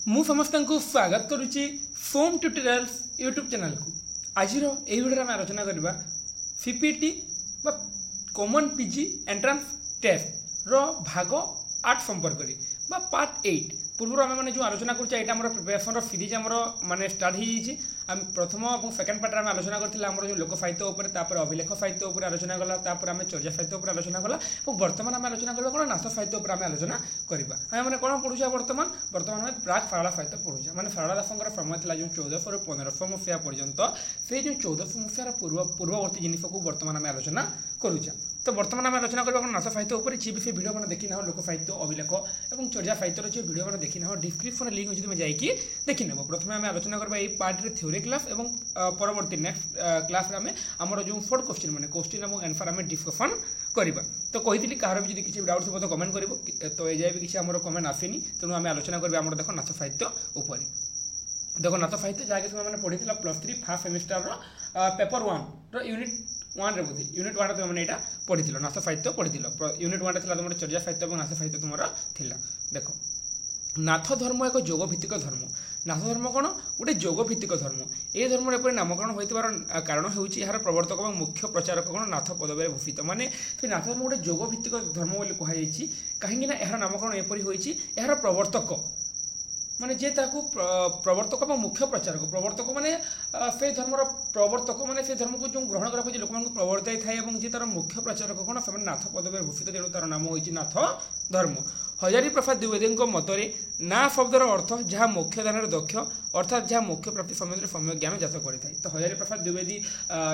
मु समस्त को स्वागत करुच्ची सोम ट्यूटोरियल्स यूट्यूब चैनल को। आज भिडियो आम आलोचना करवा CPT common PG entrance test रो भाग 8 संपर्क में पार्ट 8 पूर्व आम मैंने जो आलोचना कर प्रिपेरेसन सीरीज आम माने स्टार्ट हो प्रथम और सेकेंड पार्ट आम आलोचना करते जो लोक साहित्य अभिलेख साहित्य आलोचना गला आम चर्या साहित्य आलोचना गला और बर्तमान आम आलोचना करवा कौन नाथ साहित्य आम आलोचना करवा मैंने कौन पढ़ुचा बर्तमान प्राक सारला साहित्य पढ़ुचा मैंने सारला दास समय था जो 1400 रु 1500 मसीहा पर्यंत से जो 1400 मसीहार पूर्ववर्ती जिनिस को बर्तमान आम आलोचना करुचा। तो बर्तमान आम आलोचना करवा नाथ साहित्य उपर जी भी वीडियो मैंने देखी ना लोक साहित्य अभिलेख और चर्या साहित्य जो वीडियो मैंने देखी ना डिस्क्रिप्शन लिंक अच्छी तुम जाकि देखी नेब। प्रथम आम आलोचना करवा ये पार्ट थ्योरी क्लास और परवर्ती नेक्स्ट क्लास आमर जो 4 क्वेश्चन मैंने क्वेश्चन और आंसर आम डिस्कसन करवा। तो कही कहार भी जब किसी डाउट थो कमेंट कर तो ये भी किसी आम कमेंट आसेनी तेणु आम आलोचना करवा देख नाथ साहित्य उपर। देखो नाथ साहित्य जहाँकि तुमने पढ़ी +3 फास्ट सेमिस्टर पेपर 1 यूनिट 1 रे बोधी यूनिट 1 तुम मैंने पढ़ी नाथ साहित्य पढ़ी यूनिट 1 तुम चर्या साहित्य और नाथ साहित्य तुम थिला। देखो नाथ धर्म एक जोगभित्तिक धर्म। नाथ धर्म कौन गोटे जोगभित्तिक धर्म। ये धर्म एपरी नामकरण होइतिबार कारण होउछि यार प्रवर्तक और मुख्य प्रचारक कौन नाथ पदवी भूषित माने नाथ धर्म गोटे जोगभित्तिक धर्म बोली कहुई कहीं यार नामकरण एपरी होइछि यार प्रवर्तक माने जे ताकू प्रवर्तक और मुख्य प्रचारक प्रवर्तक माने से धर्म प्रवर्तक माने से धर्म को जो ग्रहण करा लोक मान प्रवर्ताई थाए जे तार मुख्य प्रचारक कौन से नाथ पदवी भूषित तेणु तार नाम होइछि नाथ धर्म। हजारी प्रसाद द्विवेदी मतरे ना शब्दर अर्थ जहाँ मोक्ष दान दक्ष अर्थात जहाँ मोक्ष प्राप्ति संबंध सम्यक ज्ञान जात करें। तो हजारी प्रसाद द्विवेदी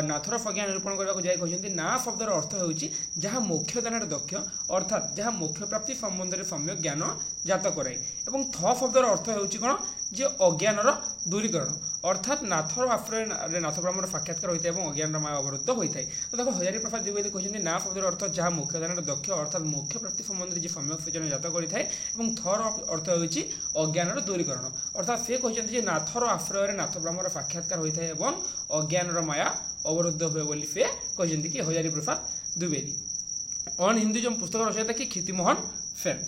नाथर संज्ञा निरूपण करने जाए कहते ना शब्दर अर्थ होउछि जहाँ मोक्ष दान दक्ष अर्थात जहाँ मोक्ष प्राप्ति संबंध में सम्यक ज्ञान जात कराए और थ शब्दर अर्थ होउछि कौन जे अज्ञानर दूरीकरण अर्थात नाथर आश्रय नाथ ब्रह्मर साक्षात्कार होता है और अज्ञान माया अवरुद्ध होता है। तो देखो हजारी प्रसाद द्विवेदी कहते ना शब्दर अर्थ जहाँ मोक्ष दान दक्ष अर्थात मोक्ष प्राप्ति संबंध में सम्यक सूचना जात करें और थर अर्थ होउछि अज्ञानर दूरीकरण अर्थात से कहते नाथर आश्रय नाथ ब्रह्मर साक्षात्कार होता है और अज्ञानर माया अवरुद्ध हुए बोली से कहते कि हजारी प्रसाद द्विवेदी। ऑन हिंदुइज्म पुस्तक रचयिता कि कीर्तिमोहन सेन।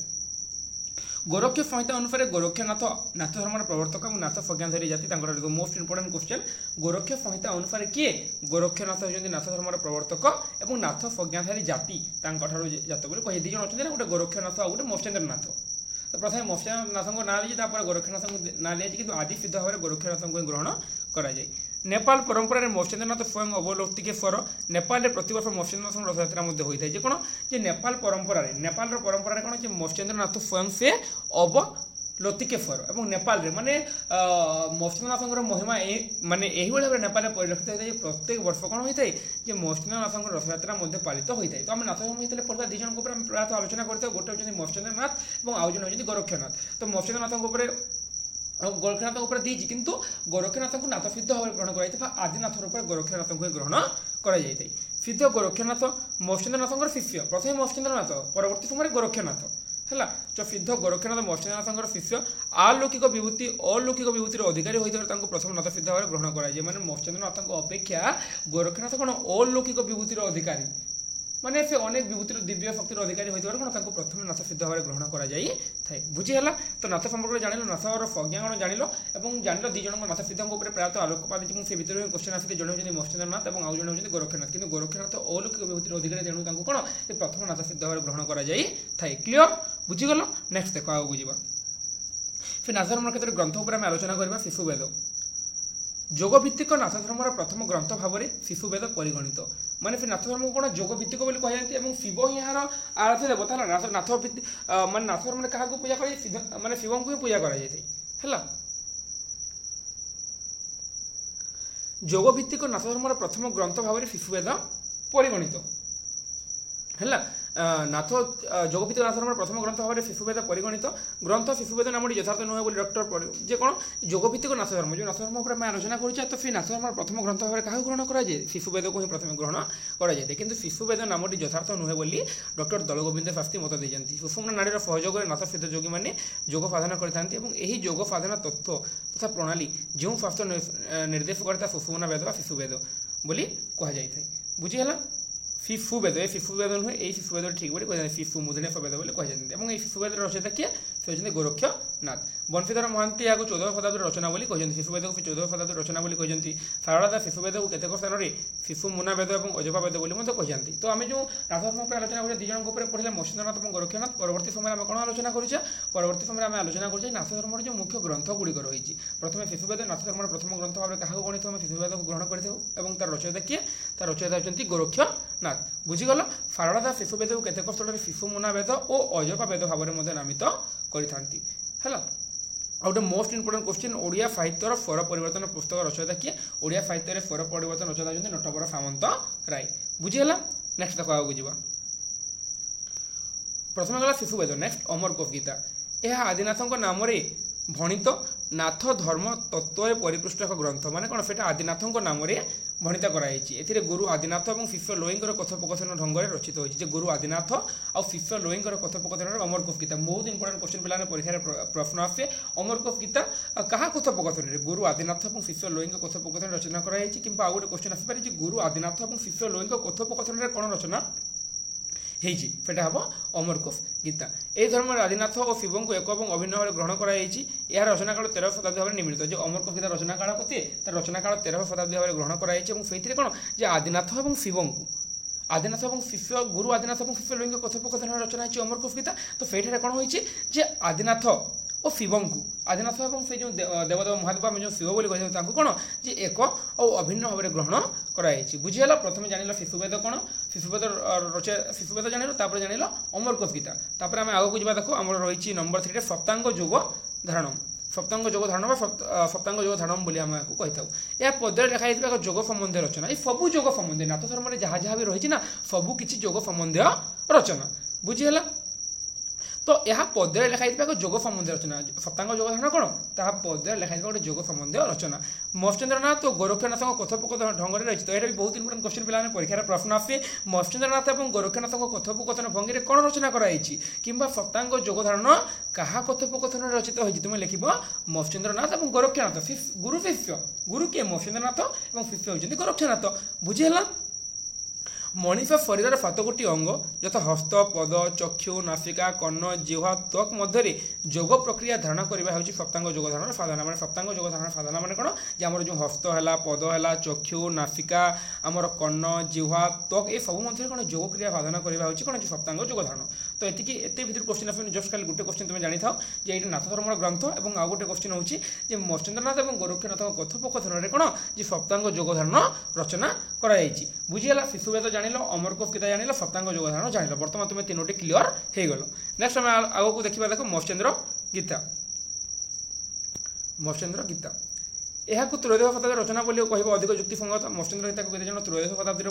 गोरक्ष संहिता अनुसार गोरक्षनाथ नाथ धर्म प्रवर्तक और नाथ संज्ञाधारी जाति मोस्ट इंपोर्टेंट क्वेश्चन गोरक्ष संहिता अनुसार किए गोरक्षनाथ होती नाथ धर्म प्रवर्तक और नाथ संज्ञाधारी जाति जात बोली कही दी जन अच्छे गोटे गोरक्षनाथ और गोटे मत्स्येन्द्रनाथ। तो प्रथम मत्स्येन्द्रनाथ ना दी गोरक्षनाथ ना दी कि आदि सिद्ध भाव में गोरक्षनाथ को ग्रहण कराए। नेपाल परंपरा मत्स्येन्द्रनाथ स्वयं अवलोकितेश्वर नेपाल प्रतिवर्ष मत्स्येन्द्रनाथ रथयात्रा होता है कौन जे नेपाल परंपरा कौन मत्स्येन्द्रनाथ स्वयं से अवलोकितेश्वर और नेपाल रे माने मत्स्येन्द्रनाथ महिमा माने यही भाव नेपाल परिलक्षित होता है। प्रत्येक वर्ष कौन होता है कि मत्स्येन्द्रनाथ रथयात्रा पालित होता है। तो आम नाथ धर्म पढ़ा दी जन प्रायः आलोचना करते गोटे होती मत्स्येन्द्रनाथ और आउ जन होती गोरक्षनाथ। तो मत्स्येन्द्रनाथ गोरक्षनाथ उपर दीजिए किंतु गोरक्षनाथ को नाथ सिद्ध भाव ग्रहण कराई आदिनाथ रूप गोरक्षनाथ को ग्रहण कराई। सिद्ध गोरक्षनाथ मत्स्येन्द्रनाथ शिष्य प्रथम मत्स्येन्द्रनाथ परवर्ती समय गोरक्षनाथ है। जो सिद्ध गोरक्षनाथ मत्स्येन्द्रनाथ शिष्य अलौकिक विभूति अलौकिक विभूतिर अधिकारी होता प्रथम नाथ सिद्ध भाव ग्रहण कराए। मैंने मत्स्येन्द्रनाथ अपेक्षा गोरक्षनाथ कौन अलौकिक विभूतिर अधिकारी माने से अनेक विभूतिर दिव्य शक्तिर अधिकारी होता कौन प्रथम नाथ सिद्ध भाव ग्रहण कराए बुझीगला। तो नाथ संपर्क जान नाथर संज्ञा कौन जान और जान दी जन नाथ सिद्ध प्रायः आलोकपात से भर क्वेश्चन आसी जन होती मत्स्येन्द्रनाथ और आउ जन होती गोरक्षनाथ किंतु गोरक्षनाथ अलौकिक विभूतिर अधिकारी तेणु कौन प्रथम नाथ सिद्ध भाव ग्रहण कराए। क्लीयर बुझीगल। नेक्स्ट देख आगे बुझा फिर नाथ धर्म क्षेत्र ग्रंथ उपर आम आलोचना करवा शिशुवेद। जोगभित्तिक नाथ धर्म प्रथम ग्रंथ भाव में शिशुवेद परिगणित माने फिर नाथ धर्म को कौन जोगभित्तिक कहते शिव ही यार आराध्य देवता है। नाथ मान नाथ धर्म क्या पूजा कर माने शिव को ही पूजा कराए। जोगभित्तिक नाथ धर्म प्रथम ग्रंथ भाव में शिशुवेद परिगणित है। नाथ जोगभित्तिक नाथ धर्म प्रथम ग्रंथ भाव में शिशुवेद परिगणित ग्रंथ शिशुवेद नाम यथार्थ नुहे बोली डॉक्टर जे कौन जोगभित्तिक नाथ धर्म जो नाथ धर्म उपर आलोचना करें। तो फिर नाथ धर्म प्रथम ग्रंथ भाव में क्या ग्रहण कराए शिशुवेद को ही प्रथम ग्रहण कराए किंतु शिशुवेद नाम यथार्थ नुहे बोली डॉक्टर दलगोविंद शास्त्री मत देते। सुषुम्ना नाड़ी सहयोग नाथ सिद्ध योगी मैंने योग साधना करते योग साधना तत्व तथा प्रणाली जो शास्त्र निर्देश करता सुषुम्ना वेद व शिशुवेद बोली कहुए बुझीगला। शिशुवेद ये शिशुवेद नुहे यही शिशुवेद ठीक बोली कह शिशु मुद्रणेश वेद बोली कही शिशुवेद रचयिता किए होती गोरक्षनाथ। बंशीधर महांती या 14 शताब्दी रचना बोली कहते शिशुवेद को 14 शताब्दी रचना बोली कहते। सारला दास शिशुवेद को केतेक स्थान में शिशु मुना वेद और अजपा वेद बोली कहते। तो आम जो नाथ धर्म पर आलोचना करें दुजन पढ़े मत्स्येन्द्रनाथ और गोरक्षनाथ। परवर्ती समय आम कौन आलोचना करें परवर्ती समय आम आलोचना करें नाथ धर्म जो मुख्य ग्रंथ गुड़िक रही। प्रथम शिशुवेद नाथ धर्म प्रथम ग्रंथ भाव क्या गणित आम शिशुवेद को ग्रहण कर तार रचयिता किए तार रचयिता होती गोरक्षनाथ। बुझीगल सारला दास शिशुवेद को केतेक स्थल में शिशु मुना वेद और अजपा वेद भाव में नामित करता। गोटे मोस्ट इंपोर्टेंट क्वेश्चन ओडिया साहित्यर स्वर परिवर्तन पुस्तक रचयिता किए ओडिया साहित्य स्वर परिवर्तन रचयिता होती नटवर सामंत राय। बुझीगला नेक्स्ट देखो आगे जावा। प्रथम गला शिशुवेद नेक्स्ट अमरकोश गीता यह आदिनाथ नाम भणित नाथ धर्म तत्व परिपृष्ट एक ग्रंथ माने कौन से आदिनाथ नाम भणित कराई। गुरु आदिनाथ और शिष्य लोईंकर कथोपकथन ढंग से रचित होती गुरु आदिनाथ और शिष्य लोईंकर कथोपकथन अमरकोश गीता। बहुत इंपोर्टेंट क्वेश्चन पे परीक्षा प्रश्न आसे अमरकोश गीता क्या कथोपकथन गुरु आदिनाथ और शिष्य लोईंक कथोपकथन रचना कराई कि आउ गोटे क्वेश्चन आसपे गुरु आदिनाथ और शिष्य लोईंक कथोपकथन कौन रचना सेटा हम अमरकोश गीता। यह धर्म आदिनाथ और शिव को एक अभिन्न भाव ग्रहण कराई। यार रचना काल 13 शताब्दी भाव निमित्त जो अमरकोश गीता रचना काल कति तार रचना काल 13 शताब्दी भाव ग्रहण कराई। से कौन जे आदिनाथ और शिव को आदिनाथ और शिष्य गुरु आदिनाथ और शिष्य लोईंक कथोपकथन रचना है अमरकोश गीता। तो से कौन हो आदिनाथ और शिव को आदिनाथ और से जो देवदेव महादेव आम जो शिव बोली कहते कौन जे एक और अभिन्न भाव ग्रहण कराई। बुझीगला प्रथम जान शिशुवेद कौन शिशुवेद शिशुवेद जान जान अमरकोश गीता। आगे को जा देखो आम रही नंबर 3 सप्तांग जोग धारणम सप्तांग जोग धारण सप्तांग जोग धारणम बोली आम कही था। यह पदे लिखाई एक जोग संबंधी रचना ये सब जोग संबंधी नाथ धर्म में जहाँ जहाँ भी रही ना सबू किसी जोग संबंधी रचना। बुझीगला तो यह पदे लिखाई एक जोग संबंधी रचना सप्तांग जोग धारण कौन ता पदे लिखाई गोटे जोग संबंधी रचना। मत्स्येन्द्रनाथ और गोरक्षनाथ कथोपकथन ढंग से रही। तो यह भी बहुत इंपोर्टेंट क्वेश्चन पे परीक्षा प्रश्न आसे मत्स्येन्द्रनाथ और गोरक्षनाथ कथोपकथन भंगी में कौन रचना कराई कि सप्तांग जोग धारण क्या कथोपकथन रचित होती तुम लिख मत्स्येन्द्रनाथ और गोरक्षनाथ गुरु शिष्य गुरु किए मत्स्येन्द्रनाथ और शिष्य होती गोरक्षनाथ। बुझीगला मनुष्य शरीर 7 अंग यथा हस्त पद चक्षु नासिका कर्ण जिह्वा त्वक मध्य जोग प्रक्रिया धारण करवा हूँ सप्तांग जोग धारण साधना। मैंने सप्तांग जोग धारण साधना मैंने कौन जे आम जो हस्त है पद है चक्षु नासिका आमर कर्ण जिह्वा त्वक ये सब मध्य कौन जोग क्रिया साधना करवा हूँ कौन सप्तांग जोग धारण। तो ये भर क्वेश्चन आस जस्ट खाली गोटे क्वेश्चन तुम जानी था जे ये नाथ धर्म ग्रंथ और आउ गोटे क्वेश्चन हूँ मत्स्येन्द्रनाथ और गोरक्षनाथ कथोपकथन कौन जे सप्तांग जोग धारण रचना कराई। बुझीगला शिशुवेद जान अमरकोश गीता जान सप्तांग जोग धारण जान बर्तमान तुम्हें 3टी क्लीयर हो गल। नेक्स्ट आम आगे को देखा देख मत्स्येन्द्र गीता। मत्स्येन्द्र गीता यह त्रयोदश शताब्दी रचना बोली कह अधिक युक्तिसंगत। मत्स्येन्द्र गीता को केते जन त्रयोदश शताब्दी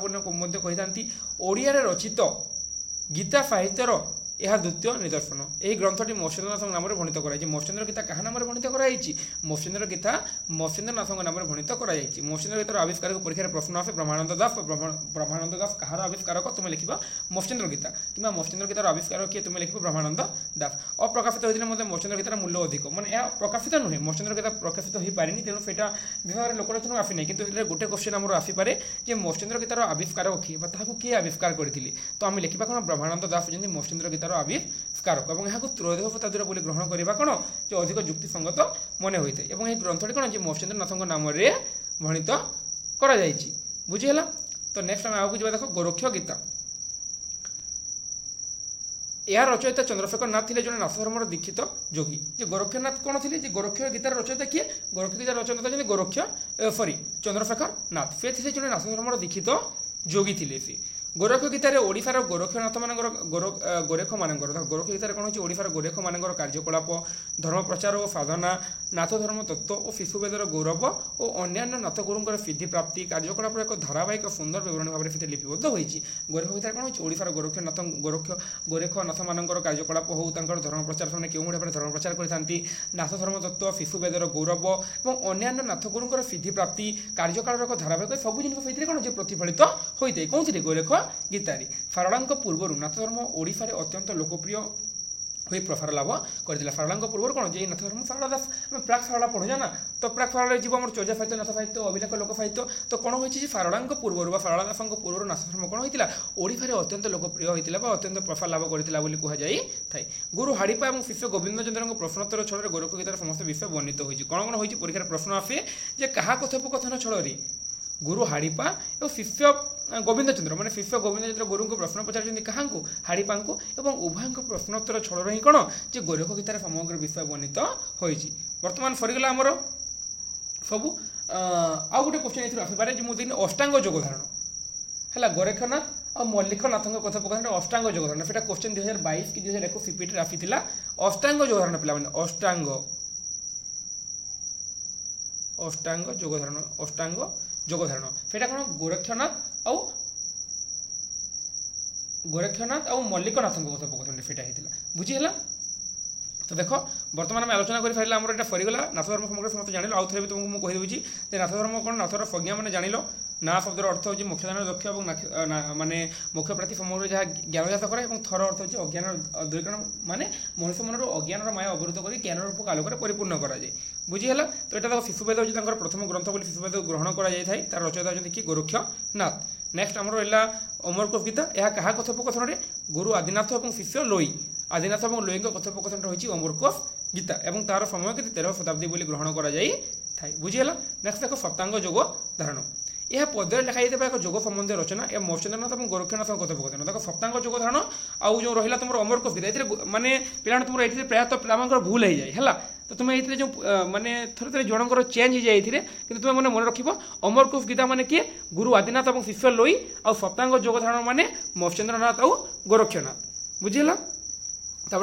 कही ओडिया रचित गीता साहित्यर यह द्वितीय निदर्शन। यह ग्रंथटी मत्स्येन्द्रनाथ नाम भणित कराई। मत्स्येन्द्र गीता क्या नाम भणित कराई मत्स्येन्द्र गीता मत्स्येन्द्रनाथ नाम भणित कराई। मत्स्येन्द्र गीतार आविष्कार परीक्षा प्रश्न आसे ब्रह्मानंद दास ब्रह्मानंद दास कहार आविष्कारक तुम लिख मत्स्येन्द्र गीता कि मत्स्येन्द्र गीतार आविष्कार किए तुम लिख ब्रह्मानंद दास। अप्रकाशित होती मत्स्येन्द्र गीतार मूल्य अधिक मैंने यह प्रकाशित नुहे मत्स्येन्द्र गीता प्रकाशित हो पारे तेणु से विभाग लोकलोचन आसी ना कि गोटे क्वेश्चन आम आसीपे जे मत्स्येन्द्र गीतार आविष्कारक किए किए आविष्कार करते। तो आम लिखा कौन ब्रह्मानंद दास होती मत्स्येन्द्र गीतार आविष्कारक और यहाँ त्रयोदश शताब्दी बोली ग्रहण करवा कौन जो अधिक युक्तिसंगत मन होता है। और ग्रंथटी कौन जो मत्स्येन्द्रनाथ नाम भणित करा जायछि। बुझीगला। तो नेक्स्ट आम आगे जा देख गोरक्ष गीता। यार रचयिता चंद्रशेखर नाथ थे जो नाथ धर्म दीक्षित जोगी। जे गोरक्षनाथ कौन थे गोरक्ष गीतार रचयिता किए गोरक्ष गीतार रचयिता गोरक्ष सॉरी चंद्रशेखर नाथ से थे जो नाथ धर्म दीक्षित जोगी थे। सी गोरक्ष गीतार ओडिशार गोरक्षनाथ मान गोरेख मान गोरक्ष गीतार कौन हो ओडिशार गोरेख मान कार्यकलाप धर्म प्रचार और साधना नाथ धर्म तत्व और शिशुवेदर गौरव और अन्यान्य नाथ गुरुंर सिद्धि प्राप्ति कार्यकलाप एक धारावाहिक सुंदर विवरण भाव में लिपिबद्ध होती। गोरक्ष गीतार कौन हो ओडिशार गोरक्षनाथ गोरेखनाथ मान कार्यकलाप हो धर्म प्रचार से क्यों भाव में धर्म प्रचार करते नाथ धर्म तत्व शिशुवेदर गौरव और अन्यान्य नाथ गुरुंर सिद्धि प्राप्ति कार्यकाल एक धारावाहिक सब जिन कौन जो प्रतिफलित होता है कौन गोरेख गीतारी। सारला पूर्व नाथ धर्म ओडिशा रे अत्यंत लोकप्रिय हुई प्रसार लाभ करथिला। सारला पूर्व कौन जे नाथ धर्म सारला दास आम प्राक सारला पढ़ुजा ना तो प्राक सारला जीव आम चौजा साहित्य नाथ साहित्य अभिलेख लोक साहित्य तो कौन होती सारला पूर्व सारला दास पूर्व नाथ धर्म कौन होता ओडिशा अत्यंत लोकप्रिय होता अत्यंत प्रसार लाभ करथिला बोली कहुए। गुरु हाड़ीपा और शिष्य गोविंद चंद्र प्रश्नोत्तर छल गोरख गीतार समस्त विषय वर्णित होती कौन कौन होती परीक्षार प्रश्न आसे जे क्या कथोपकथन छल गुरु हाड़ीपा और शिष्य गोविंद चंद्र माने शिष्य गोविंद चंद्र गुरु को प्रश्न पचार क्या हाड़ीपा को उभय प्रश्नोत्तर छल ही कौन जे गोरख गीतार समग्र विषय वर्णित होती। बर्तमान सरीगला आमर सब आउ गोटे क्वेश्चन ये आसपे मुझे अष्टांग जोग धारण है गोरखनाथ और मल्लिकनाथ कथोपकथन अष्टांग जोग धारण से क्वेश्चन 2022 कि 2021 सीपीटी आसी अष्टांग जोग धारण पे अष्टांग जोग धारण से कौन गोरखनाथ और मल्लिकनाथ कथोपकथन से बुझीगला। तो देख बर्तमान आम आलोचना कर सारे आमर यहाँ सरीगला नाथ धर्म समग्र समस्त जान आउ थे तुमको मुझे कहीदेवी नाथ धर्म कौन नाथर संज्ञा मैंने जान ना शब्दर अर्थ हो मोक्षदान दक्ष और माने मोक्ष प्रार्थी समग्र जहाँ ज्ञान जात करे थर अर्थ हो अज्ञान दूरीकरण माने मनुष्य मनर अज्ञान माया अवरुद्ध कर ज्ञान रूप आलोक परिपूर्ण कराए बुझीगला। तो यहाँ शिशुवेद हो प्रथम ग्रंथ बोली शिशुवेद ग्रहण कराए तार रचयिता होती कि गोरक्षनाथ। नेक्स्ट आमर रहा अमरकोश गीता यह क्या कथोपकथन गुरु आदिनाथ और शिष्य लोई आदिनाथ और लोई कथोपकथन रही अमरकोश गीता और तार समय के 13 शताब्दी बोली ग्रहण कराए बुझीगला। नेक्स्ट देख सप्तांग जोग धारण यह पद्य लिखाई एक जोग संबंधी रचना यह मत्स्येन्द्रनाथ और गोरक्षनाथ कथोपकथन देख सप्तांग जोग धारण आउ जो रहा तुम अमरकोश गीता ये माने पिला तुम ये प्रायतः पिला भूल हो जाए है तो तुम्हें ये जो माने थोड़े थोड़े जनकर चेंज हो जाए कि तुम्हें मैंने मन रख अमरकोश गीता माने किए गुरु आदिनाथ और शिष्य लोई और सप्तांग जोग धारण माने मत्स्येन्द्रनाथ और गोरक्षनाथ बुझीगला।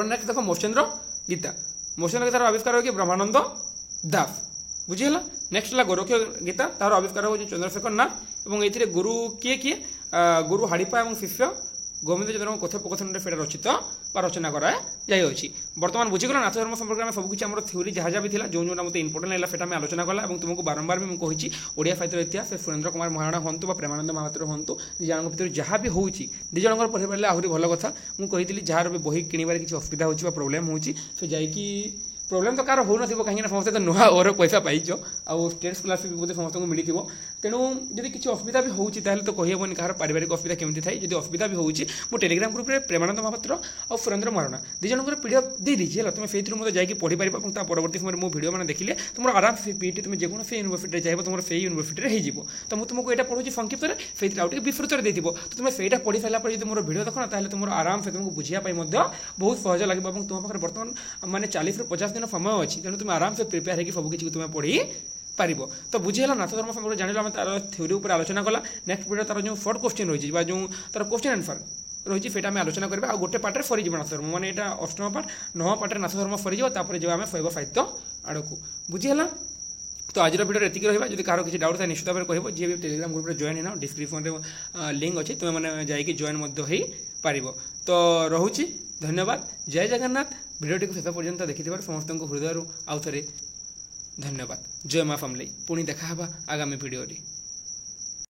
नेक्स्ट देख मत्स्येन्द्र गीतार आविष्कार हो ब्रह्मानंद दास बुझीगला। नेक्स्ट है गोरक्ष गीता तार आविष्कार हो चंद्रशेखर नाथ और ये गुरु किए गुरु हाड़ीपा और शिष्य गोविंद चंद्र कथोपकथन से रचित रचना कराई। बर्तमान बुझीगला नाथ धर्म संपर्क में सबकि आम थ्योरी जहाँ जहाँ भी जो जो मतलब इंपोर्टेंट है से आलोचना कला और तुमको बारंबार भी मुझे ओडिया साहित्य इतिहास सुरेंद्र कुमार महाराणा हूँ प्रेमानंद महापात्र हूँ दुजन भर जहाँ भी हो दुजन पढ़ी पारे आहरी भल कथा मुझे जहाँ भी बही किणवार किसी असुविधा हो प्रोब्लेम हो जाकि प्रोब्लेम तो कार हो कहीं समस्त तो नुआ ओवर पैसा पाइच आउ स्टेट स्कॉलरशिप बोधे समस्त को मिली तेणु जब किसी असुविधा भी होती तो कहीहबनी कहार पारिवारिक असुविधा केमती थाए जब असुविधा भी होची मो टेलीग्राम ग्रुप में प्रेमानंद महापात्र और सुरेंद्र महाराणा दुजन पीडीएफ दे दीजिए है तुम से जाकि पढ़ी पार और परवर्ती समय मो भिडियो मैंने देखिले तुम आराम से पीटी तुम जेकोसी यूनिवर्सिटी चाहिए तुम से यूनिवर्सिटी हो तो मुझे तुमको यहाँ पढ़ुची संक्षिप्त से आउटे विस्तृत देती तो तुम से पढ़ी सारा पर मोर भिडियो देख ना तुम आराम से तुमको बुझापी बहुत सहज लगे और तुम पाखे बर्तमान माने 40 ରୁ 50 दिन समय अच्छी तेणु तुम आराम से प्रिपेयर होगी सबकि तुम पढ़ी पार तो बुझीगला नाथ धर्म संपर्क जान आम तार थ्योरी उपर आलोचना कला। नेक्स्ट वीडियो तार जो शॉर्ट क्वेश्चन रही जो तार क्वेश्चन आंसर रही है आम आलोचना करवा और गोटे पार्टे सरीज नाथ धर्म माने यहाँ 8ମ पार्ट 9ମ पार्टे नाथ धर्म सरीज जो आम शैव साहित्य आड़क बुझीगला। तो आज वीडियो एतिक रहा जब कहार किसी डाउट था निश्चित भाव में कह जी भी टेलीग्राम ग्रुप में जॉइन है डिस्क्रिप्शन में लिंक अच्छी तुम मैंने जाकि जॉइन पार तो रोचे धन्यवाद। जय जगन्नाथ। भिडियोटी शेष पर्यंत देखि समस्त हृदय आउ थे धन्यवाद। जय माँ फैमिली पुणी देखा आगामी भिडियो।